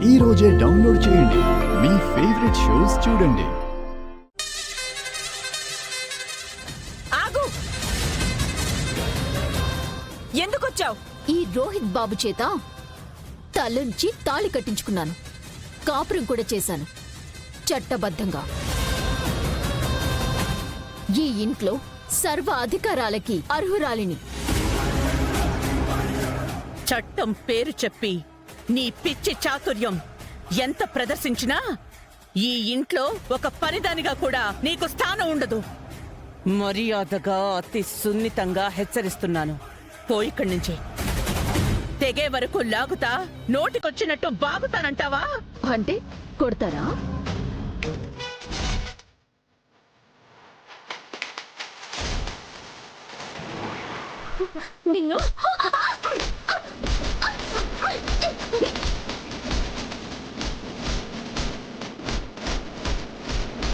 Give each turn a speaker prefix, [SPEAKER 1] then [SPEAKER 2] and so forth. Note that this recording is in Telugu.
[SPEAKER 1] ఈ రోజే డౌన్లోడ్ చేయండి. మీ ఫేవరెట్ షోస్ చూడండి.
[SPEAKER 2] ఆగు! ఎందుకొచ్చావు?
[SPEAKER 3] ఈ రోహిత్ బాబు చేత తలంచి తాళి కట్టించుకున్నాను. కాపురం కూడా చేశాను చట్టబద్ధంగా. ఈ ఇంట్లో సర్వ అధికారాలకి అర్హురాలిని.
[SPEAKER 2] చట్టం పేరు చెప్పి నీ పిచ్చి చాతుర్యం ఎంత ప్రదర్శించినా ఈ ఇంట్లో ఒక పనిదానిగా కూడా నీకు స్థానం ఉండదు. మర్యాదగా అతి సున్నితంగా హెచ్చరిస్తున్నాను. పోయిక్కడి నుంచి. తెగే వరకు లాగుతా, నోటికొచ్చినట్టు బాగుతానంటావా?
[SPEAKER 3] అంటే కొడతారా? నిన్ను